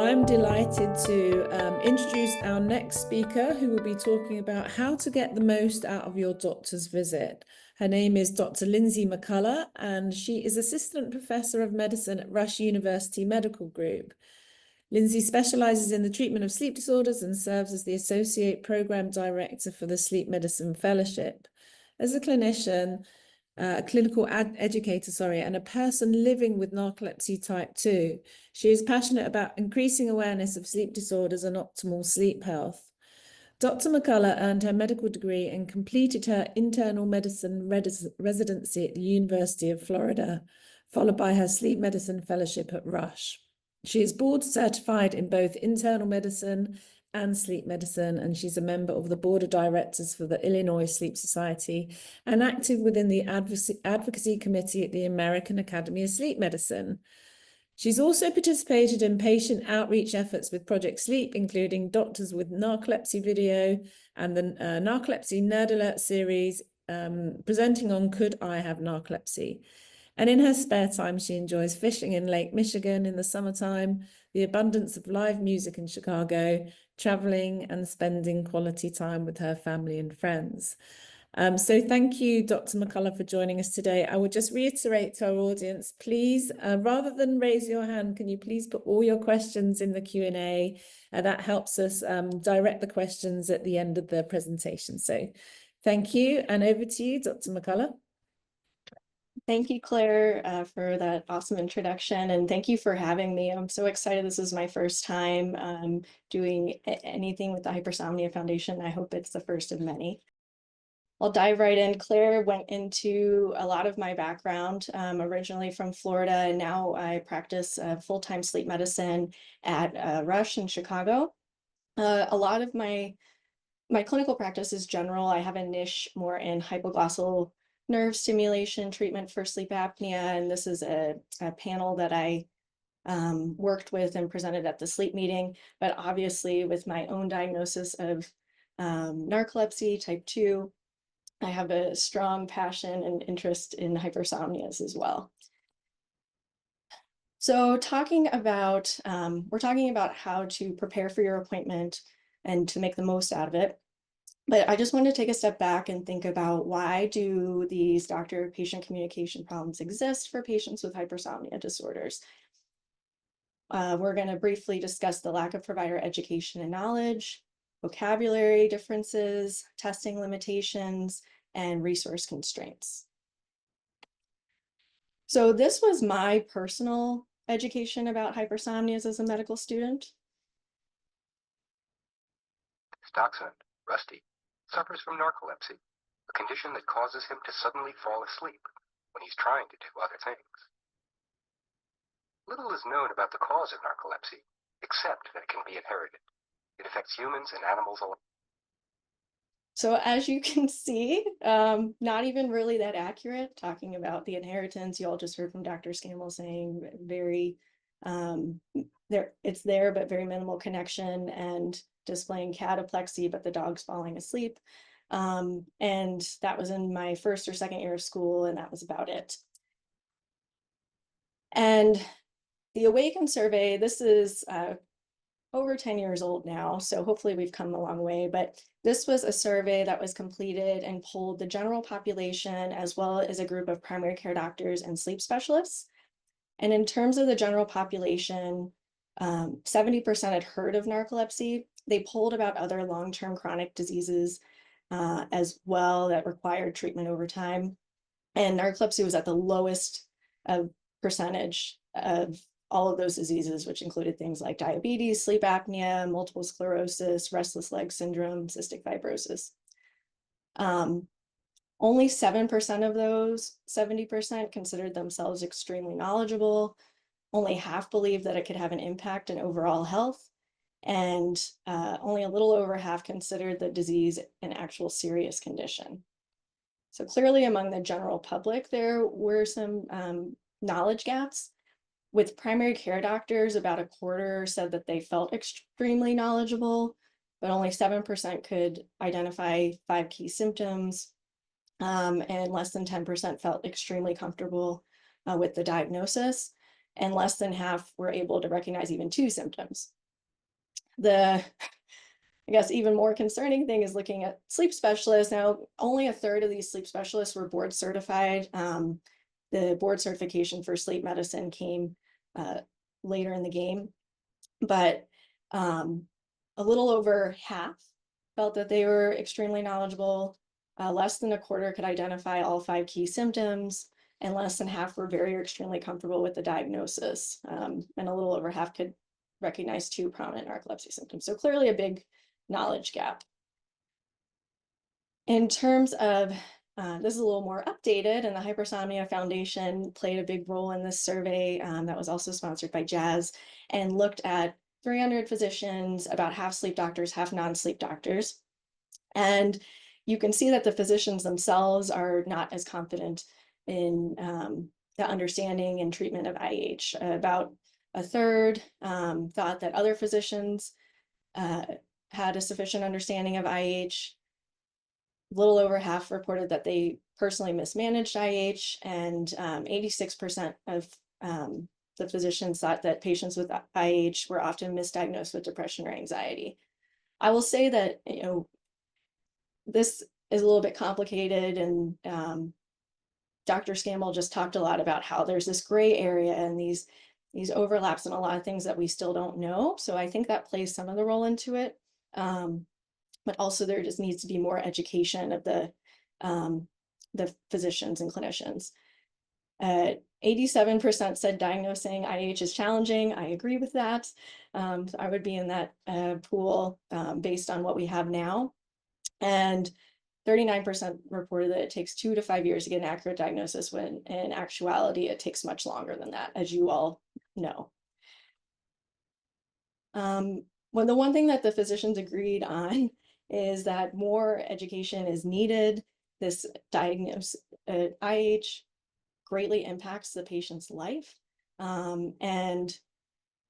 I'm delighted to introduce our next speaker, who will be talking about how to get the most out of your doctor's visit. Her name is Dr. Lindsay McCullough, and she is Assistant Professor of Medicine at Rush University Medical Group. Lindsay specializes in the treatment of sleep disorders and serves as the Associate Program Director for the Sleep Medicine Fellowship. As a clinician, a clinical educator, and a person living with narcolepsy type 2. She is passionate about increasing awareness of sleep disorders and optimal sleep health. Dr. McCullough earned her medical degree and completed her internal medicine residency at the University of Florida, followed by her sleep medicine fellowship at Rush. She is board certified in both internal medicine and sleep medicine, and she's a member of the board of directors for the Illinois Sleep Society and active within the advocacy committee at the American Academy of Sleep Medicine. She's also participated in patient outreach efforts with Project Sleep, including Doctors with Narcolepsy video and the Narcolepsy Nerd Alert series, presenting on Could I Have Narcolepsy? And in her spare time, she enjoys fishing in Lake Michigan in the summertime, the abundance of live music in Chicago, traveling and spending quality time with her family and friends. So thank you, Dr. McCullough, for joining us today. I would just reiterate to our audience, please, rather than raise your hand, can you please put all your questions in the Q&A? That helps us direct the questions at the end of the presentation. So thank you, and over to you, Dr. McCullough. Thank you, Claire, for that awesome introduction, and thank you for having me. I'm so excited. This is my first time doing anything with the Hypersomnia Foundation. I hope it's the first of many. I'll dive right in. Claire went into a lot of my background, originally from Florida, and now I practice full-time sleep medicine at Rush in Chicago. A lot of my clinical practice is general. I have a niche more in hypoglossal nerve stimulation treatment for sleep apnea, and this is a panel that I worked with and presented at the sleep meeting. But obviously, with my own diagnosis of narcolepsy type 2, I have a strong passion and interest in hypersomnias as well. So we're talking about how to prepare for your appointment and to make the most out of it. But I just want to take a step back and think about, why do these doctor-patient communication problems exist for patients with hypersomnia disorders? We're going to briefly discuss the lack of provider education and knowledge, vocabulary differences, testing limitations, and resource constraints. So this was my personal education about hypersomnias as a medical student. Dachshund, Rusty, suffers from narcolepsy, a condition that causes him to suddenly fall asleep when he's trying to do other things. Little is known about the cause of narcolepsy, except that it can be inherited. It affects humans and animals alike. So as you can see, not even really that accurate, talking about the inheritance. You all just heard from Dr. Scammell saying very, it's there, but very minimal connection, and displaying cataplexy, but the dog's falling asleep. And that was in my first or second year of school, and that was about it. And the Awaken survey, this is over 10 years old now, so hopefully we've come a long way, but this was a survey that was completed and polled the general population as well as a group of primary care doctors and sleep specialists. And in terms of the general population, 70% had heard of narcolepsy. They polled about other long-term chronic diseases as well that required treatment over time. And narcolepsy was at the lowest percentage of all of those diseases, which included things like diabetes, sleep apnea, multiple sclerosis, restless leg syndrome, cystic fibrosis. Only 7% of those 70% considered themselves extremely knowledgeable. Only half believed that it could have an impact in overall health. And only a little over half considered the disease an actual serious condition. So clearly among the general public, there were some knowledge gaps. With primary care doctors, about a quarter said that they felt extremely knowledgeable, but only 7% could identify 5 key symptoms, and less than 10% felt extremely comfortable with the diagnosis. and less than half were able to recognize even 2 symptoms. The, I guess, even more concerning thing is looking at sleep specialists. Now, only a third of these sleep specialists were board certified. The board certification for sleep medicine came later in the game, but a little over half felt that they were extremely knowledgeable. Less than a quarter could identify all 5 key symptoms, and less than half were very or extremely comfortable with the diagnosis. And a little over half could recognize 2 prominent narcolepsy symptoms. So clearly a big knowledge gap. In terms of, this is a little more updated, and the Hypersomnia Foundation played a big role in this survey that was also sponsored by Jazz, and looked at 300 physicians, about half sleep doctors, half non-sleep doctors. And you can see that the physicians themselves are not as confident in the understanding and treatment of IH. About a third thought that other physicians had a sufficient understanding of IH. A little over half reported that they personally mismanaged IH, and 86% of the physicians thought that patients with IH were often misdiagnosed with depression or anxiety. I will say that, you know, this is a little bit complicated, and Dr. Scammell just talked a lot about how there's this gray area and these overlaps and a lot of things that we still don't know. So I think that plays some of the role into it. But also there just needs to be more education of the physicians and clinicians. 87% said diagnosing IH is challenging. I agree with that. So I would be in that pool based on what we have now. And 39% reported that it takes 2 to 5 years to get an accurate diagnosis, when in actuality, it takes much longer than that, as you all know. Well, the one thing that the physicians agreed on is that more education is needed. This diagnosis, IH greatly impacts the patient's life. And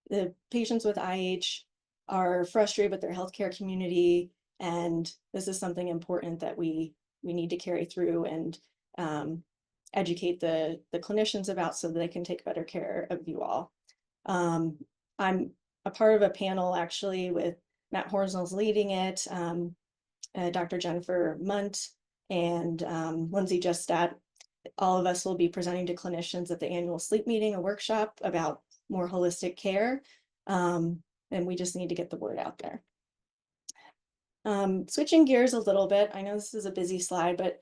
the patients with IH are frustrated with their healthcare community. And this is something important that we need to carry through and educate the clinicians about, so that they can take better care of you all. I'm a part of a panel actually with Matt Horsnell's leading it, Dr. Jennifer Munt, and Lindsay McCullough. All of us will be presenting to clinicians at the annual sleep meeting, a workshop about more holistic care. And we just need to get the word out there. Switching gears a little bit, I know this is a busy slide, but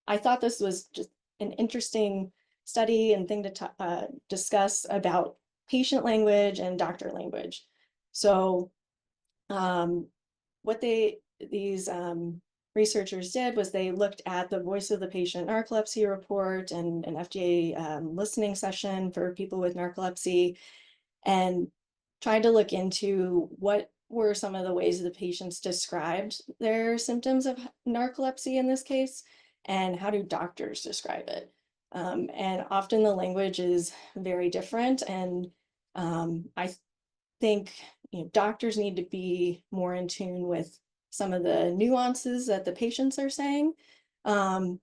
I thought this was just an interesting study and thing to discuss about patient language and doctor language. So what these researchers did was they looked at the Voice of the Patient narcolepsy report and an FDA listening session for people with narcolepsy, and tried to look into what were some of the ways the patients described their symptoms of narcolepsy in this case, and how do doctors describe it. And often the language is very different, and I think, you know, doctors need to be more in tune with some of the nuances that the patients are saying, and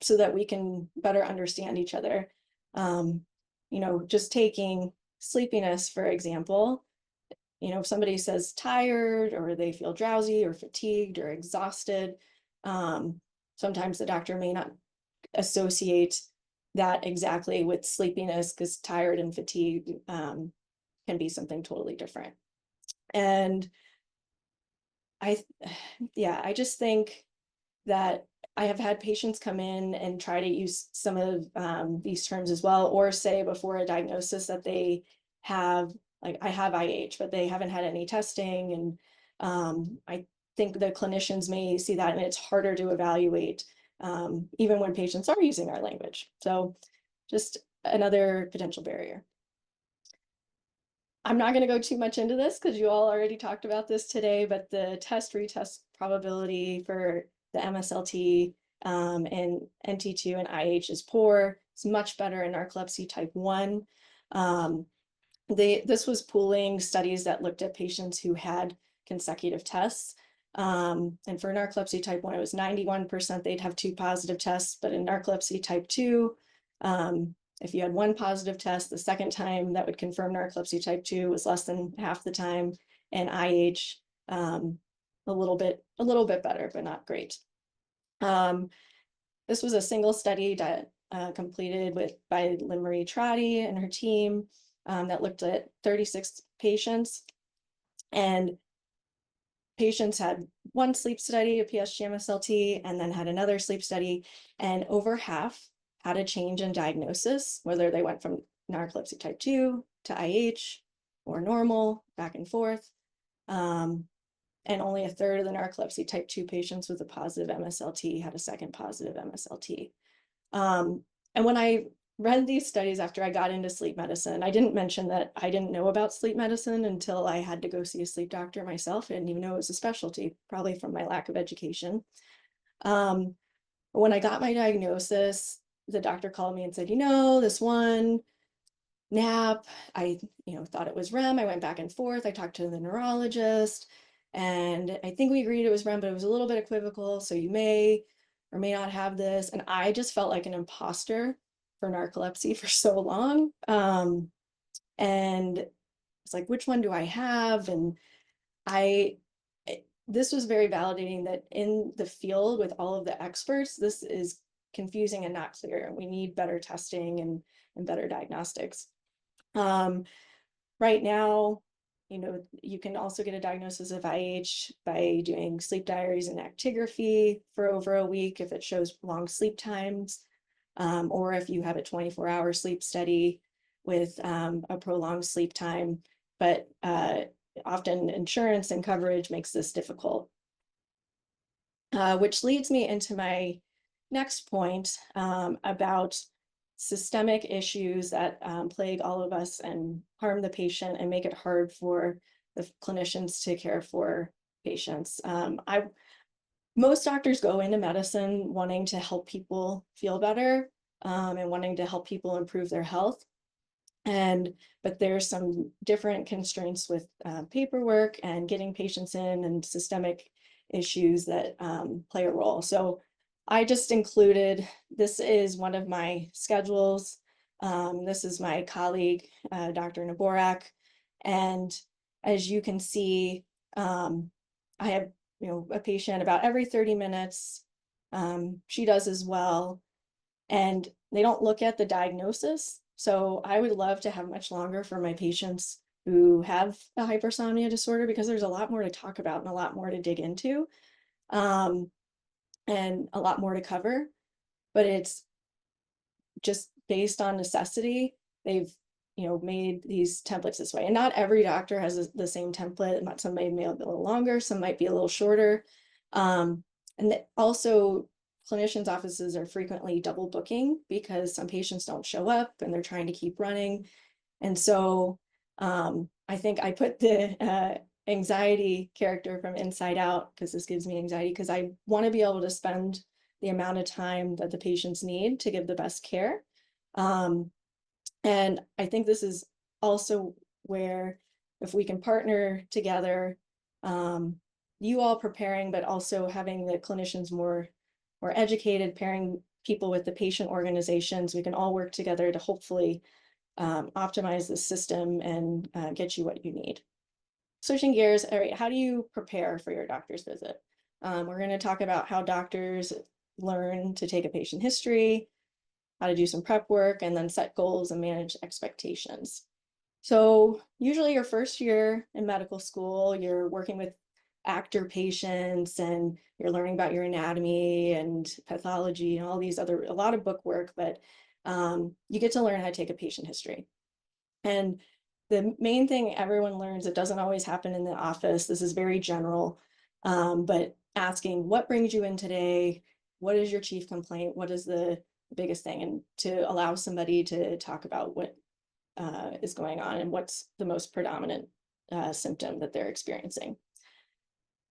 so that we can better understand each other. You know, just taking sleepiness, for example, you know, if somebody says tired, or they feel drowsy or fatigued or exhausted, sometimes the doctor may not associate that exactly with sleepiness, because tired and fatigued can be something totally different. And I just think that I have had patients come in and try to use some of these terms as well, or say before a diagnosis that they have, like, I have IH, but they haven't had any testing. And I think the clinicians may see that, and it's harder to evaluate even when patients are using our language. So just another potential barrier. I'm not going to go too much into this because you all already talked about this today, but the test-retest probability for the MSLT and NT2 and IH is poor. It's much better in narcolepsy type 1. This was pooling studies that looked at patients who had consecutive tests. And for narcolepsy type 1, it was 91% they'd have 2 positive tests, but in narcolepsy type 2, If you had one positive test, the second time that would confirm narcolepsy type 2 was less than half the time, and IH a little bit better, but not great. This was a single study that completed by Lynn Marie Trotty and her team that looked at 36 patients, and patients had one sleep study, a PSGMSLT, and then had another sleep study, and over half had a change in diagnosis, whether they went from narcolepsy type 2 to IH or normal, back and forth. And only a third of the narcolepsy type 2 patients with a positive MSLT had a second positive MSLT. And when I read these studies after I got into sleep medicine, I didn't mention that I didn't know about sleep medicine until I had to go see a sleep doctor myself. I didn't even know it was a specialty, probably from my lack of education. When I got my diagnosis, the doctor called me and said, this one nap, I thought it was REM. I went back and forth. I talked to the neurologist, and I think we agreed it was REM, but it was a little bit equivocal. So you may or may not have this. And I just felt like an imposter for narcolepsy for so long. And it's like, which one do I have? And this was very validating that in the field with all of the experts, this is confusing and not clear. We need better testing and better diagnostics. Right now, you can also get a diagnosis of IH by doing sleep diaries and actigraphy for over a week if it shows long sleep times, or if you have a 24-hour sleep study with a prolonged sleep time. But often insurance and coverage makes this difficult. Which leads me into my next point about systemic issues that plague all of us and harm the patient and make it hard for the clinicians to care for patients. Most doctors go into medicine wanting to help people feel better and wanting to help people improve their health. But there's some different constraints with paperwork and getting patients in, and systemic issues that play a role. So I just included, this is one of my schedules. This is my colleague, Dr. Naborak. And as you can see, I have a patient about every 30 minutes. She does as well. And they don't look at the diagnosis. So I would love to have much longer for my patients who have a hypersomnia disorder, because there's a lot more to talk about and a lot more to dig into, and a lot more to cover. But it's just based on necessity. They've made these templates this way, and not every doctor has the same template. Some may be a little longer, some might be a little shorter. And also, clinicians' offices are frequently double booking because some patients don't show up and they're trying to keep running. And so I think I put the anxiety character from Inside Out, because this gives me anxiety, because I want to be able to spend the amount of time that the patients need to give the best care. And I think this is also where, if we can partner together, you all preparing, but also having the clinicians more educated, pairing people with the patient organizations, we can all work together to hopefully optimize the system and get you what you need. Switching gears, all right, how do you prepare for your doctor's visit? We're going to talk about how doctors learn to take a patient history, how to do some prep work, and then set goals and manage expectations. So usually your first year in medical school, you're working with actor patients and you're learning about your anatomy and pathology and all these a lot of book work, but you get to learn how to take a patient history. And the main thing everyone learns, it doesn't always happen in the office. This is very general, but asking, what brings you in today? What is your chief complaint? What is the biggest thing? And to allow somebody to talk about what is going on and what's the most predominant symptom that they're experiencing.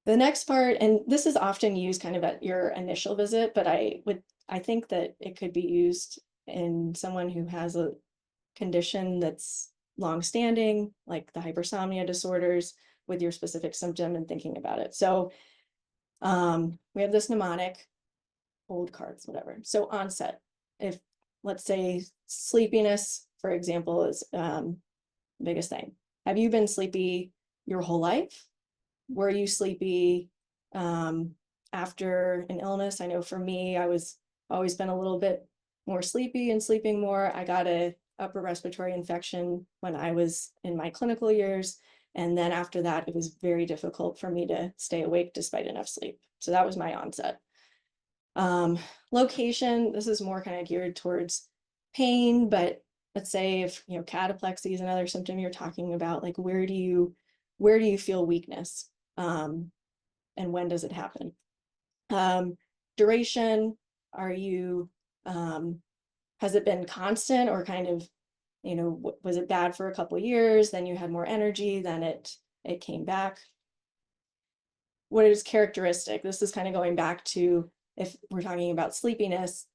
The next part, and this is often used kind of at your initial visit, but I think that it could be used in someone who has a condition that's long-standing, like the hypersomnia disorders, with your specific symptom and thinking about it. So we have this mnemonic, old cards, whatever. So onset, if let's say sleepiness, for example, is the biggest thing. Have you been sleepy your whole life? Were you sleepy after an illness? I know for me, I was always been a little bit more sleepy and sleeping more. I got a upper respiratory infection when I was in my clinical years. And then after that, it was very difficult for me to stay awake despite enough sleep. So that was my onset. Location, this is more kind of geared towards pain, but let's say if, you know, cataplexy is another symptom you're talking about, like where do you feel weakness? And when does it happen? Duration, are you, has it been constant or kind of, you know, was it bad for a couple of years, then you had more energy, then it came back? What is characteristic? This is kind of going back to, if we're talking about sleepiness,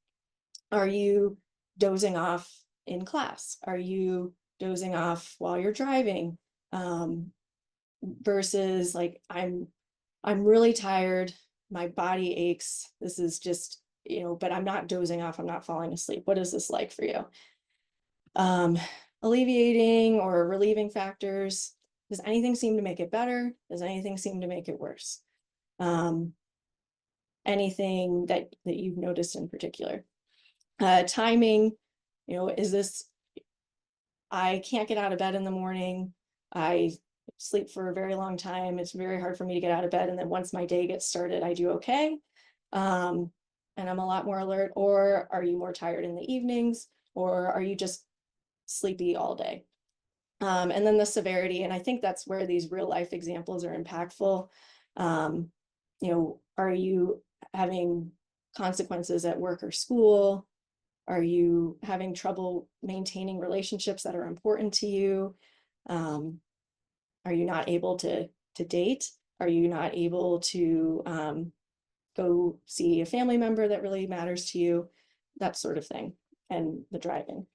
are you dozing off in class? Are you dozing off while you're driving? Versus like, I'm really tired, my body aches, this is just, you know, but I'm not dozing off, I'm not falling asleep. What is this like for you? Alleviating or relieving factors. Does anything seem to make it better? Does anything seem to make it worse? Anything that you've noticed in particular? Timing, you know, is this, I can't get out of bed in the morning, I sleep for a very long time, it's very hard for me to get out of bed, and then once my day gets started, I do okay, and I'm a lot more alert? Or are you more tired in the evenings, or are you just sleepy all day? And then the severity, and I think that's where these real life examples are impactful. You know, are you having consequences at work or school? Are you having trouble maintaining relationships that are important to you? Are you not able to date? Are you not able to go see a family member that really matters to you? That sort of thing, and the driving.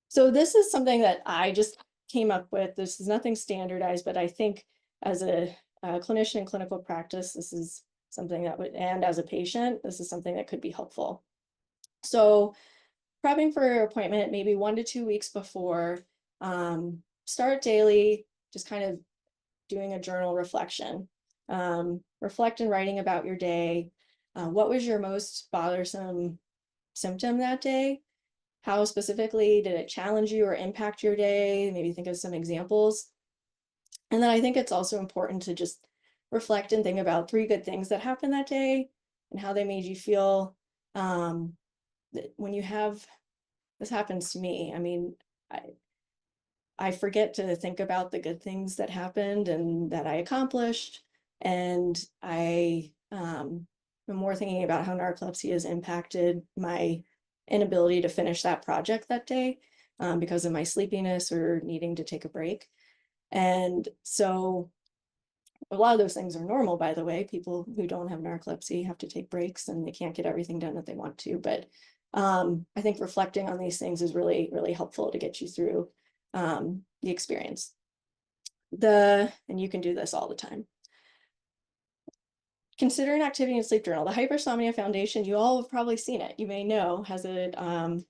So this is something that I just came up with. This is nothing standardized, but I think as a clinician in clinical practice, this is something that would, and as a patient, this is something that could be helpful. So prepping for your appointment, maybe 1 to 2 weeks before, start daily, just kind of doing a journal reflection. Reflect and writing about your day. What was your most bothersome symptom that day? How specifically did it challenge you or impact your day? Maybe think of some examples. And then I think it's also important to just reflect and think about 3 good things that happened that day and how they made you feel. When you have, this happens to me, I mean, I forget to think about the good things that happened and that I accomplished. And I am more thinking about how narcolepsy has impacted my inability to finish that project that day because of my sleepiness or needing to take a break. And so a lot of those things are normal, by the way. People who don't have narcolepsy have to take breaks and they can't get everything done that they want to. But I think reflecting on these things is really, really helpful to get you through the experience. And you can do this all the time. Consider an activity and sleep journal. The Hypersomnia Foundation, you all have probably seen it. You may know, has an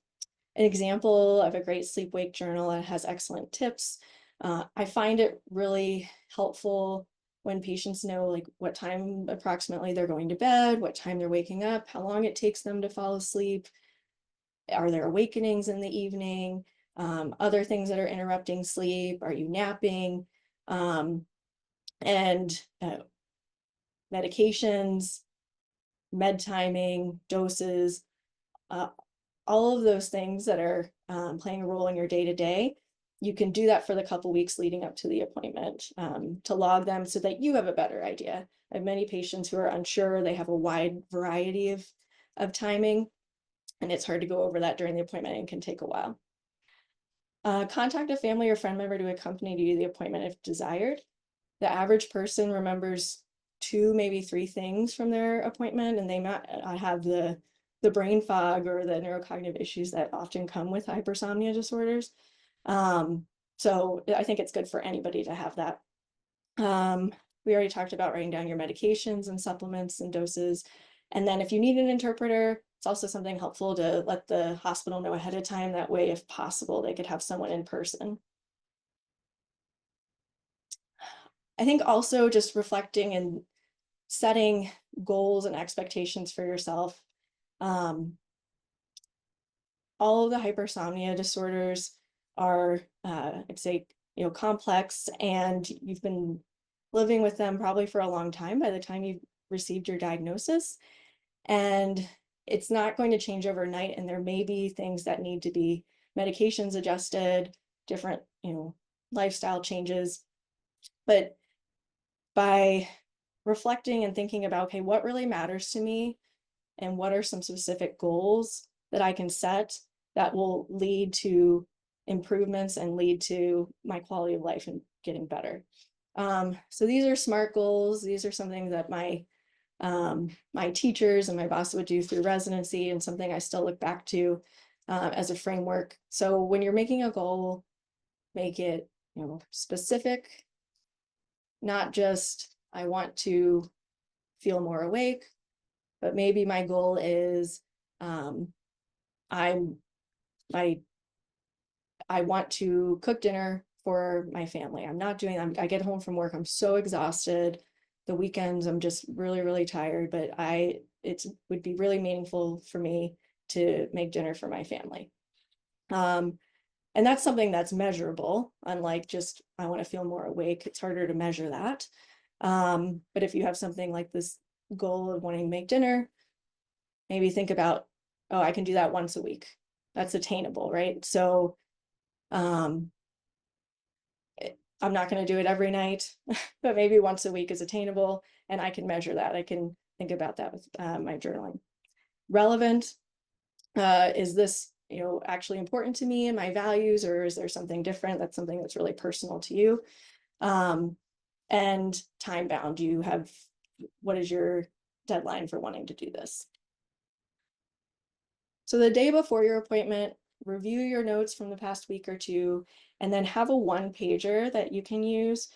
example of a great sleep-wake journal that has excellent tips. I find it really helpful when patients know like what time approximately they're going to bed, what time they're waking up, how long it takes them to fall asleep. Are there awakenings in the evening? Other things that are interrupting sleep? Are you napping? And medications, med timing, doses, all of those things that are playing a role in your day-to-day. You can do that for the couple weeks leading up to the appointment to log them so that you have a better idea. I have many patients who are unsure. They have a wide variety of timing, and it's hard to go over that during the appointment and can take a while. Contact a family or friend member to accompany you to the appointment if desired. The average person remembers 2, maybe 3 things from their appointment, and they might have the brain fog or the neurocognitive issues that often come with hypersomnia disorders. So I think it's good for anybody to have that. We already talked about writing down your medications and supplements and doses. And then if you need an interpreter, It's also something helpful to let the hospital know ahead of time. That way, if possible, they could have someone in person. I think also just reflecting and setting goals and expectations for yourself. All of the hypersomnia disorders are, I'd say, complex, and you've been living with them probably for a long time by the time you've received your diagnosis. And it's not going to change overnight. And there may be things that need to be medications adjusted, different, lifestyle changes. But by reflecting and thinking about, okay, what really matters to me and what are some specific goals that I can set that will lead to improvements and lead to my quality of life and getting better. So these are SMART goals. These are something that my teachers and my boss would do through residency, and something I still look back to as a framework. So when you're making a goal, make it specific, not just I want to feel more awake, but maybe my goal is I want to cook dinner for my family. I'm not doing that. I get home from work, I'm so exhausted. The weekends, I'm just really, really tired, but it would be really meaningful for me to make dinner for my family. And that's something that's measurable, unlike just, I want to feel more awake. It's harder to measure that. But if you have something like this goal of wanting to make dinner, maybe think about, oh, I can do that once a week. That's attainable, right? So I'm not going to do it every night, but maybe once a week is attainable, and I can measure that. I can think about that with my journaling. Relevant, is this actually important to me and my values, or is there something different that's something that's really personal to you? And time bound, what is your deadline for wanting to do this? So the day before your appointment, review your notes from the past week or two, and then have a one-pager that you can use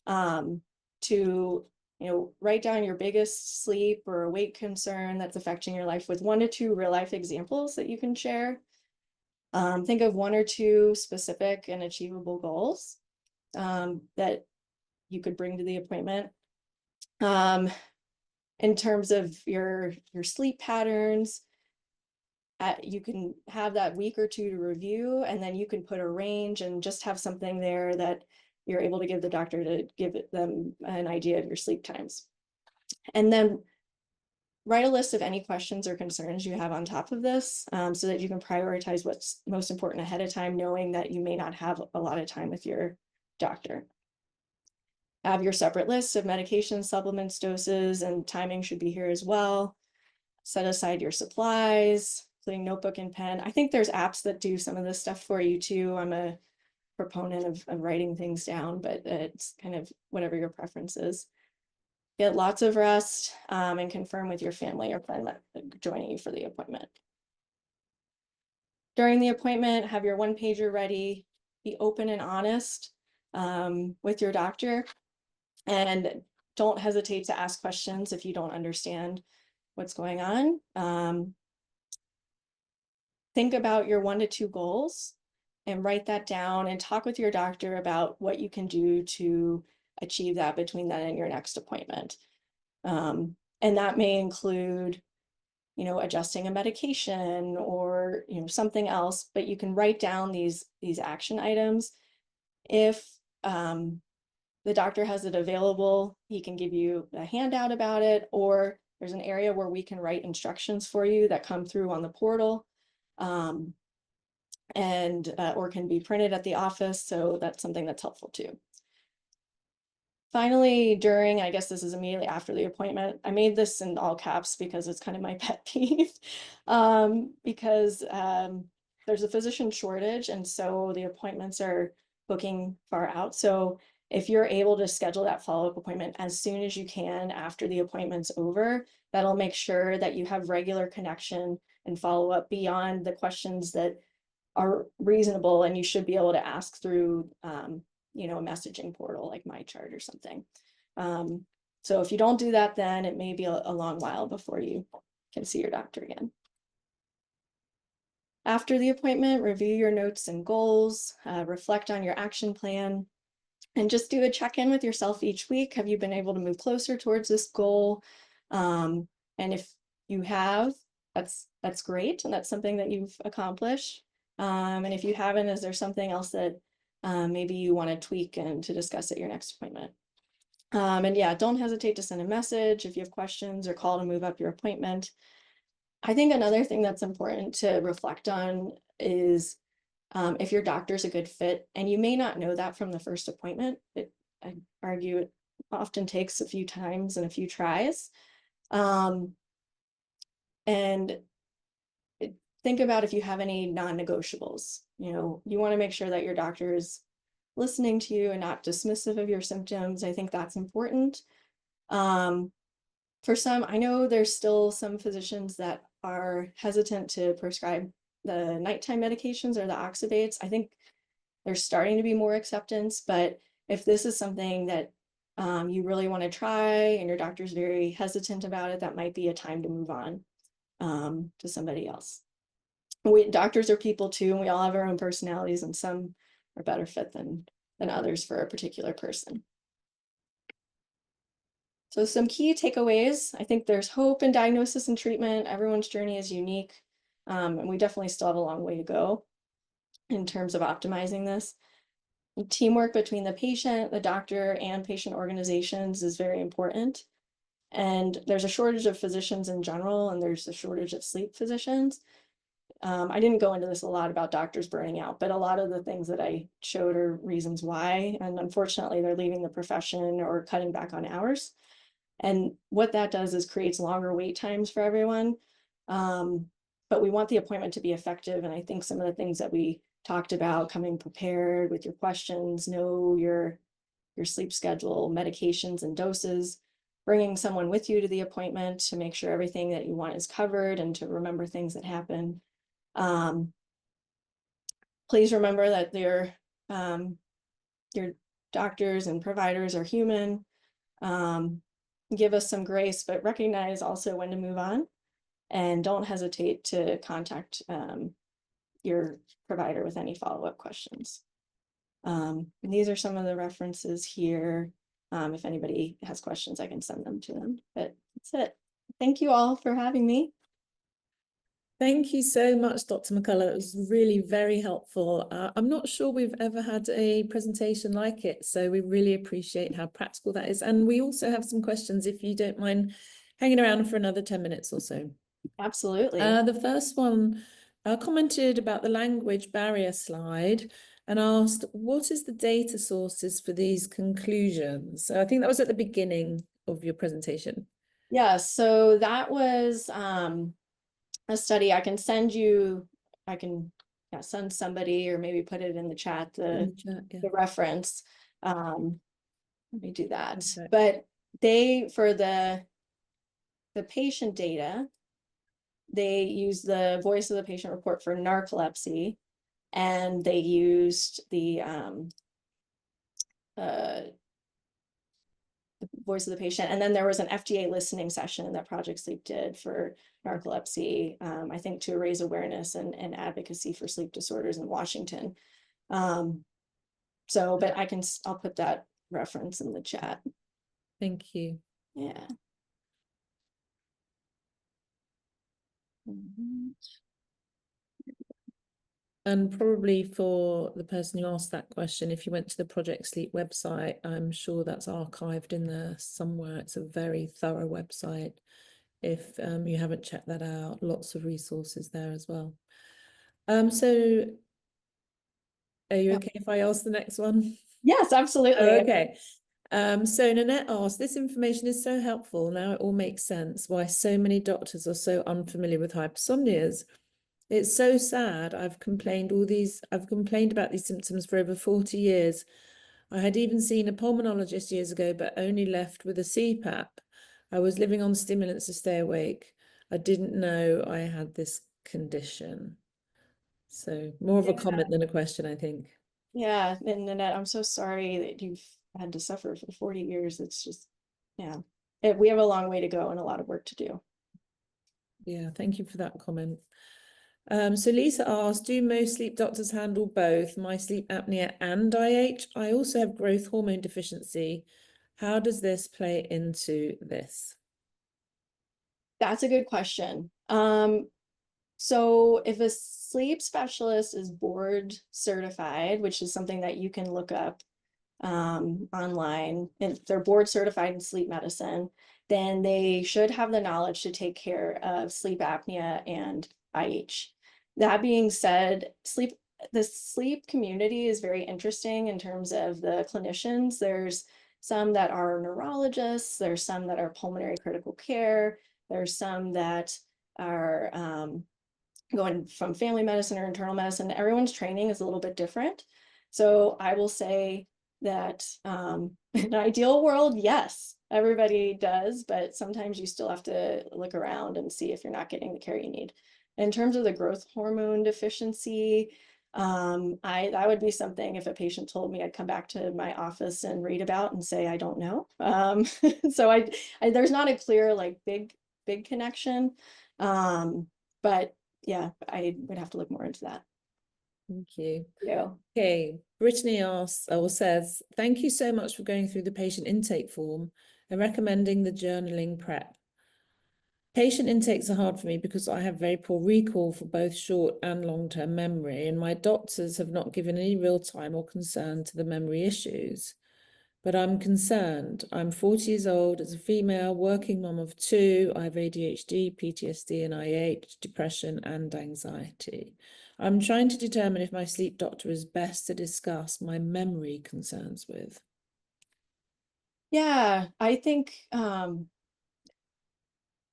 to write down your biggest sleep or awake concern that's affecting your life, with 1 to 2 real-life examples that you can share. Think of 1 or 2 specific and achievable goals that you could bring to the appointment. In terms of your sleep patterns, you can have that week or 2 to review, and then you can put a range and just have something there that you're able to give the doctor to give them an idea of your sleep times. And then write a list of any questions or concerns you have on top of this, so that you can prioritize what's most important ahead of time, knowing that you may not have a lot of time with your doctor. Have your separate lists of medications, supplements, doses, and timing should be here as well. Set aside your supplies, including notebook and pen. I think there's apps that do some of this stuff for you too. I'm a proponent of writing things down, but it's kind of whatever your preference is. Get lots of rest, and confirm with your family or friend joining you for the appointment. During the appointment, have your one-pager ready. Be open and honest with your doctor, and don't hesitate to ask questions if you don't understand what's going on. Think about your 1 to 2 goals and write that down, and talk with your doctor about what you can do to achieve that between then and your next appointment. And that may include, adjusting a medication or, something else, but you can write down these action items. If the doctor has it available, he can give you a handout about it, or there's an area where we can write instructions for you that come through on the portal, or can be printed at the office. So that's something that's helpful too. Finally, I guess this is immediately after the appointment, I made this in all caps because it's kind of my pet peeve, because there's a physician shortage, and so the appointments are booking far out. So if you're able to schedule that follow-up appointment as soon as you can after the appointment's over, that'll make sure that you have regular connection and follow-up beyond the questions that are reasonable and you should be able to ask through a messaging portal like MyChart or something. So if you don't do that, then it may be a long while before you can see your doctor again. After the appointment, review your notes and goals, reflect on your action plan, and just do a check-in with yourself each week. Have you been able to move closer towards this goal? And if you have, that's great, and that's something that you've accomplished. And if you haven't, is there something else that maybe you want to tweak and to discuss at your next appointment? And yeah, don't hesitate to send a message if you have questions or call to move up your appointment. I think another thing that's important to reflect on is if your doctor's a good fit, and you may not know that from the first appointment. I argue it often takes a few times and a few tries. And think about if you have any non-negotiables. You want to make sure that your doctor is listening to you and not dismissive of your symptoms. I think that's important. For some, I know there's still some physicians that are hesitant to prescribe the nighttime medications or the oxybates. I think there's starting to be more acceptance, but if this is something that you really want to try and your doctor's very hesitant about it, that might be a time to move on to somebody else. Doctors are people too, and we all have our own personalities, and some are better fit than others for a particular person. So some key takeaways: I think there's hope in diagnosis and treatment. Everyone's journey is unique, and we definitely still have a long way to go in terms of optimizing this. Teamwork between the patient, the doctor, and patient organizations is very important. And there's a shortage of physicians in general, and there's a shortage of sleep physicians. I didn't go into this a lot about doctors burning out, but a lot of the things that I showed are reasons why. And unfortunately, they're leaving the profession or cutting back on hours. And what that does is creates longer wait times for everyone. But we want the appointment to be effective. And I think some of the things that we talked about, coming prepared with your questions, know your sleep schedule, medications and doses, bringing someone with you to the appointment to make sure everything that you want is covered and to remember things that happen. Please remember that your doctors and providers are human. Give us some grace, but recognize also when to move on, and don't hesitate to contact your provider with any follow-up questions. And these are some of the references here. If anybody has questions, I can send them to them, but that's it. Thank you all for having me. Thank you so much, Dr. McCullough. It was really very helpful. I'm not sure we've ever had a presentation like it, so we really appreciate how practical that is. And we also have some questions, if you don't mind hanging around for another 10 minutes or so. Absolutely. The first one commented about the language barrier slide and asked, what is the data sources for these conclusions? So I think that was at the beginning of your presentation. Yeah, so that was a study. I can send you, I can send somebody, or maybe put it in the chat, the reference. Let me do that. Okay. But they, for the patient data, they used the voice of the patient report for narcolepsy, and they used the voice of the patient. And then there was an FDA listening session that Project Sleep did for narcolepsy, I think to raise awareness and advocacy for sleep disorders in Washington. So, but I'll put that reference in the chat. Thank you. Yeah. And probably for the person who asked that question, if you went to the Project Sleep website, I'm sure that's archived in there somewhere. It's a very thorough website. If you haven't checked that out, lots of resources there as well. So are you okay if I ask the next one? Yes, absolutely. Oh, okay. So Nanette asked, this information is so helpful. Now it all makes sense why so many doctors are so unfamiliar with hypersomnias. It's so sad. I've complained about these symptoms for over 40 years. I had even seen a pulmonologist years ago, but only left with a CPAP. I was living on stimulants to stay awake. I didn't know I had this condition. So more of a comment than a question, I think. Yeah, and Nanette, I'm so sorry that you've had to suffer for 40 years. It's just, we have a long way to go and a lot of work to do. Yeah, thank you for that comment. So Lisa asked, do most sleep doctors handle both my sleep apnea and IH? I also have growth hormone deficiency. How does this play into this? That's a good question. So if a sleep specialist is board certified, which is something that you can look up online, if they're board certified in sleep medicine, then they should have the knowledge to take care of sleep apnea and IH. That being said, the sleep community is very interesting in terms of the clinicians. There's some that are neurologists, there's some that are pulmonary critical care, there's some that are going from family medicine or internal medicine. Everyone's training is a little bit different. So I will say that in an ideal world, yes, everybody does, but sometimes you still have to look around and see if you're not getting the care you need. In terms of the growth hormone deficiency, that would be something if a patient told me, I'd come back to my office and read about and say, I don't know. So I there's not a clear like big connection. But yeah, I would have to look more into that. Thank you. Yeah. Okay, Brittany asks or says, thank you so much for going through the patient intake form and recommending the journaling prep. Patient intakes are hard for me because I have very poor recall for both short and long-term memory, and my doctors have not given any real time or concern to the memory issues. But I'm concerned. I'm 40 years old, as a female, working mom of 2. I have ADHD, PTSD, and IH, depression, and anxiety. I'm trying to determine if my sleep doctor is best to discuss my memory concerns with. Yeah, I think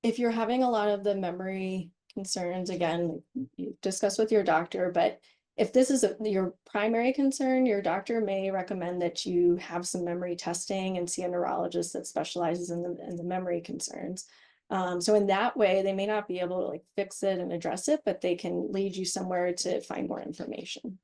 if you're having a lot of the memory concerns, again, you discuss with your doctor, but if this is your primary concern, your doctor may recommend that you have some memory testing and see a neurologist that specializes in the memory concerns. So in that way, they may not be able to like fix it and address it, but they can lead you somewhere to find more information.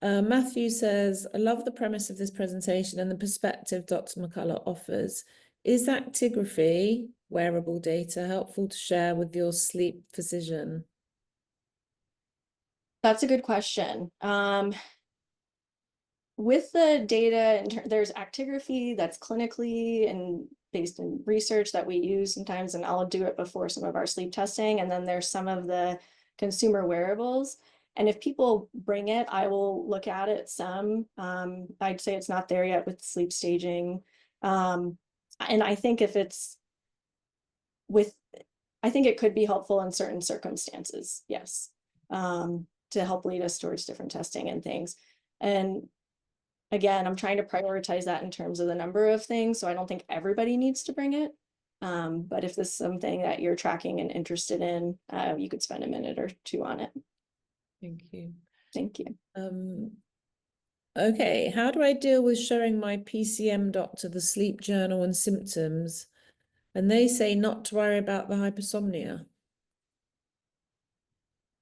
Matthew says, I love the premise of this presentation and the perspective Dr. McCullough offers. Is actigraphy, wearable data, helpful to share with your sleep physician? That's a good question. With the data, there's actigraphy that's clinically and based in research that we use sometimes, and I'll do it before some of our sleep testing. And then there's some of the consumer wearables. And if people bring it, I will look at it some. I'd say it's not there yet with sleep staging. And I think I think it could be helpful in certain circumstances, yes, to help lead us towards different testing and things. And again, I'm trying to prioritize that in terms of the number of things. So I don't think everybody needs to bring it. But if this is something that you're tracking and interested in, you could spend a minute or two on it. Thank you. Thank you. Okay, how do I deal with showing my PCM doctor the sleep journal and symptoms, and they say not to worry about the hypersomnia?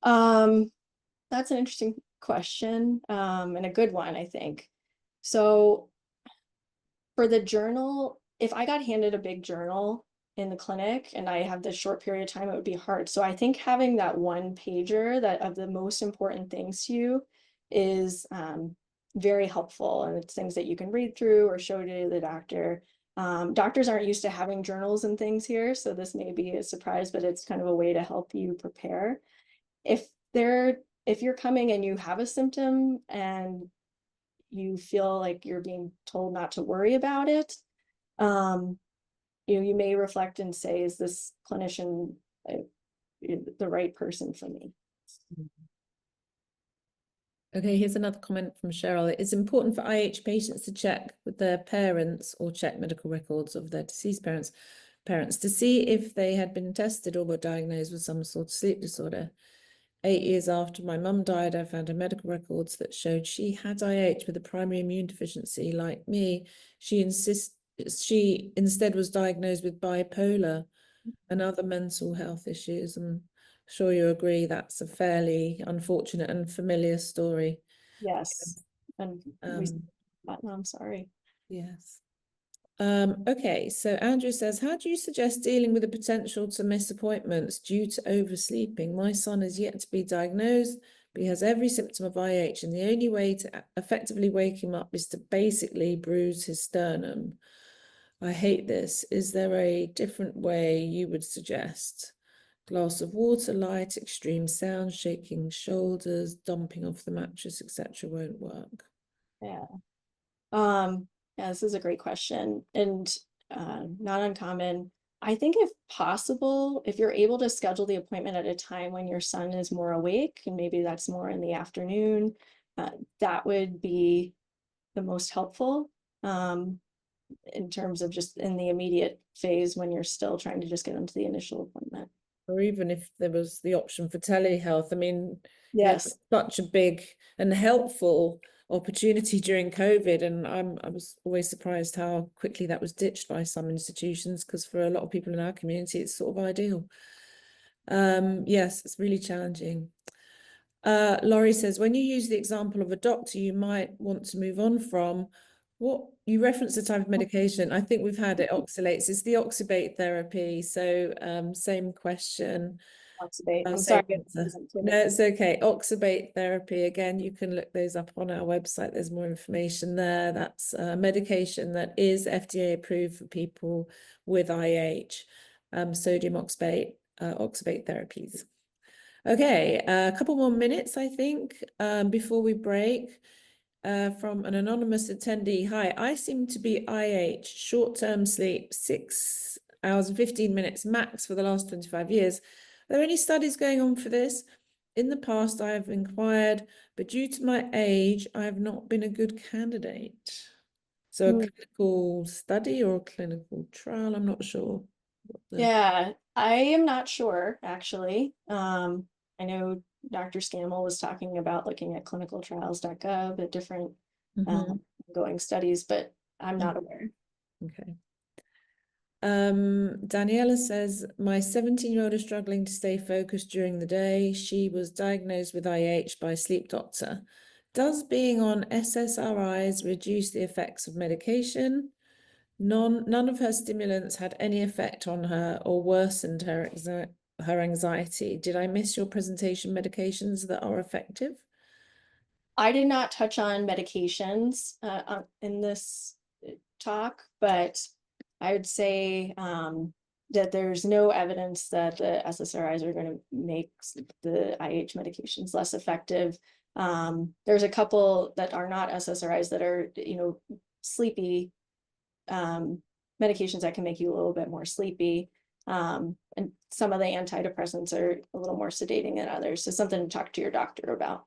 That's an interesting question, and a good one, I think. So for the journal, if I got handed a big journal in the clinic and I have this short period of time, it would be hard. So I think having that one pager that of the most important things to you is very helpful. And it's things that you can read through or show to the doctor. Doctors aren't used to having journals and things here, so this may be a surprise, but it's kind of a way to help you prepare. If you're coming and you have a symptom and you feel like you're being told not to worry about it, you may reflect and say, is this clinician the right person for me? Okay, here's another comment from Cheryl. It's important for IH patients to check with their parents or check medical records of their deceased parents to see if they had been tested or were diagnosed with some sort of sleep disorder. 8 years after my mum died, I found her medical records that showed she had IH with a primary immune deficiency like me. She instead was diagnosed with bipolar and other mental health issues. I'm sure you agree that's a fairly unfortunate and familiar story. Yes. And I'm sorry. Yes. Okay, so Andrew says, how do you suggest dealing with the potential to miss appointments due to oversleeping? My son is yet to be diagnosed, but he has every symptom of IH, and the only way to effectively wake him up is to basically bruise his sternum. I hate this. Is there a different way you would suggest? Glass of water, light, extreme sound, shaking shoulders, dumping off the mattress, etc. won't work. Yeah. Yeah, this is a great question, and not uncommon. I think if possible, if you're able to schedule the appointment at a time when your son is more awake, and maybe that's more in the afternoon, that would be the most helpful in terms of just in the immediate phase when you're still trying to just get into the initial appointment. Or even if there was the option for telehealth. I mean, Yes. such a big and helpful opportunity during COVID, and I was always surprised how quickly that was ditched by some institutions, because for a lot of people in our community, it's sort of ideal. Yes, it's really challenging. Laurie says, when you use the example of a doctor you might want to move on from, what you reference the type of medication. I think we've had it, oxalates. It's the oxybate therapy. So same question. Oxybate. I'm Same sorry. answer. No, it's okay. Oxybate therapy. Again, you can look those up on our website. There's more information there. That's a medication that is FDA approved for people with IH, sodium oxybate, oxybate therapies. Okay, a couple more minutes, I think, before we break. From an anonymous attendee. Hi, I seem to be IH, short-term sleep, 6 hours and 15 minutes max for the last 25 years. Are there any studies going on for this? In the past, I have inquired, but due to my age, I have not been a good candidate. So a clinical study or a clinical trial, I'm not sure. Yeah, I am not sure, actually. I know Dr. Scammell was talking about looking at clinicaltrials.gov at different ongoing studies, but I'm not aware. Okay. Daniela says, my 17-year-old is struggling to stay focused during the day. She was diagnosed with IH by a sleep doctor. Does being on SSRIs reduce the effects of medication? None of her stimulants had any effect on her or worsened her anxiety. Did I miss your presentation? Medications that are effective? I did not touch on medications in this talk, but I would say that there's no evidence that the SSRIs are going to make the IH medications less effective. There's a couple that are not SSRIs that are, sleepy medications that can make you a little bit more sleepy. And some of the antidepressants are a little more sedating than others. So something to talk to your doctor about.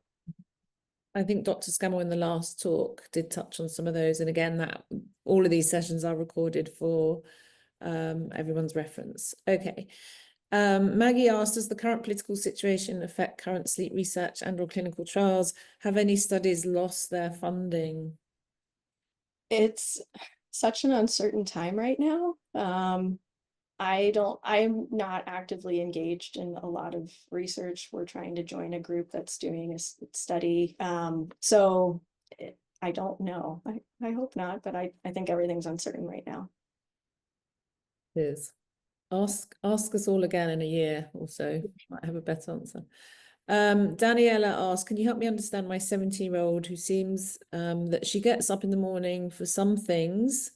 I think Dr. Scammell in the last talk did touch on some of those. And again, that all of these sessions are recorded for everyone's reference. Okay. Maggie asked, does the current political situation affect current sleep research and or clinical trials? Have any studies lost their funding? It's such an uncertain time right now. I'm not actively engaged in a lot of research. We're trying to join a group that's doing a study. So I don't know. I hope not, but I think everything's uncertain right now. It is. Ask us all again in a year or so. Might have a better answer. Daniela asked, can you help me understand my 17-year-old who seems that she gets up in the morning for some things,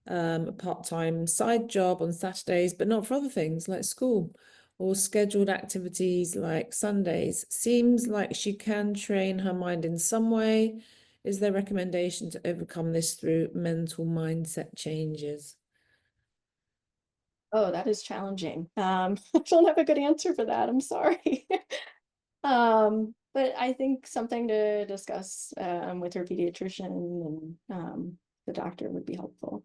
a part-time side job on Saturdays, but not for other things like school or scheduled activities like Sundays. Seems like she can train her mind in some way. Is there recommendation to overcome this through mental mindset changes? Oh, that is challenging. I don't have a good answer for that. I'm sorry. But I think something to discuss with her pediatrician and the doctor would be helpful.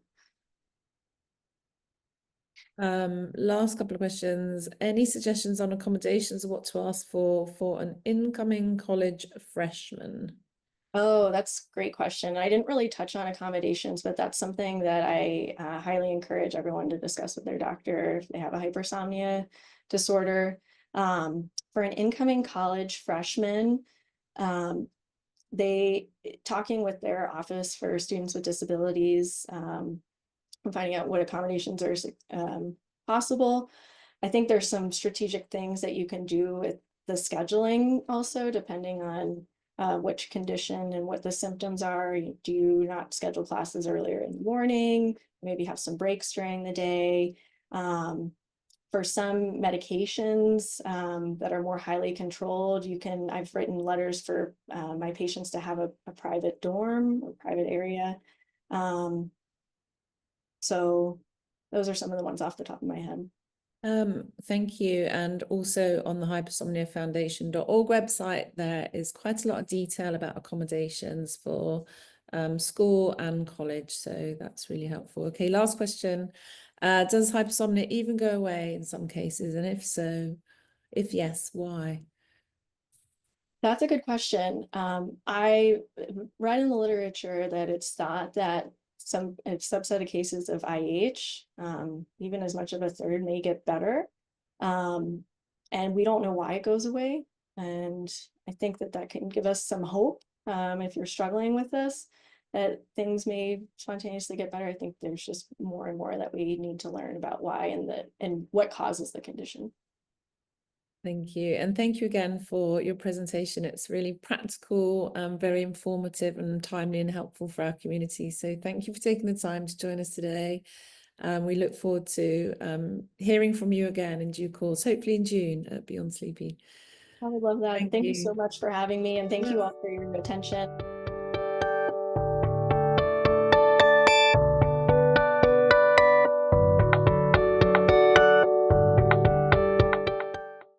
Last couple of questions. Any suggestions on accommodations or what to ask for an incoming college freshman? Oh, that's a great question. I didn't really touch on accommodations, but that's something that I highly encourage everyone to discuss with their doctor if they have a hypersomnia disorder. For an incoming college freshman, they talking with their office for students with disabilities, and finding out what accommodations are possible. I think there's some strategic things that you can do with the scheduling also, depending on which condition and what the symptoms are. Do you not schedule classes earlier in the morning? Maybe have some breaks during the day. For some medications that are more highly controlled, I've written letters for my patients to have a private dorm or private area. So those are some of the ones off the top of my head. Thank you. And also on the hypersomniafoundation.org website, there is quite a lot of detail about accommodations for school and college. So that's really helpful. Okay, last question. Does hypersomnia even go away in some cases? And if so, if yes, why? That's a good question. I read in the literature that it's thought that a subset of cases of IH, even as much of a third, may get better. And we don't know why it goes away. And I think that can give us some hope if you're struggling with this, that things may spontaneously get better. I think there's just more and more that we need to learn about why and what causes the condition. Thank you. And thank you again for your presentation. It's really practical, very informative and timely and helpful for our community. So thank you for taking the time to join us today. We look forward to hearing from you again in due course, hopefully in June at Beyond Sleepy. I would love that. Thank Thank you you so much for having me, and thank you all for your attention.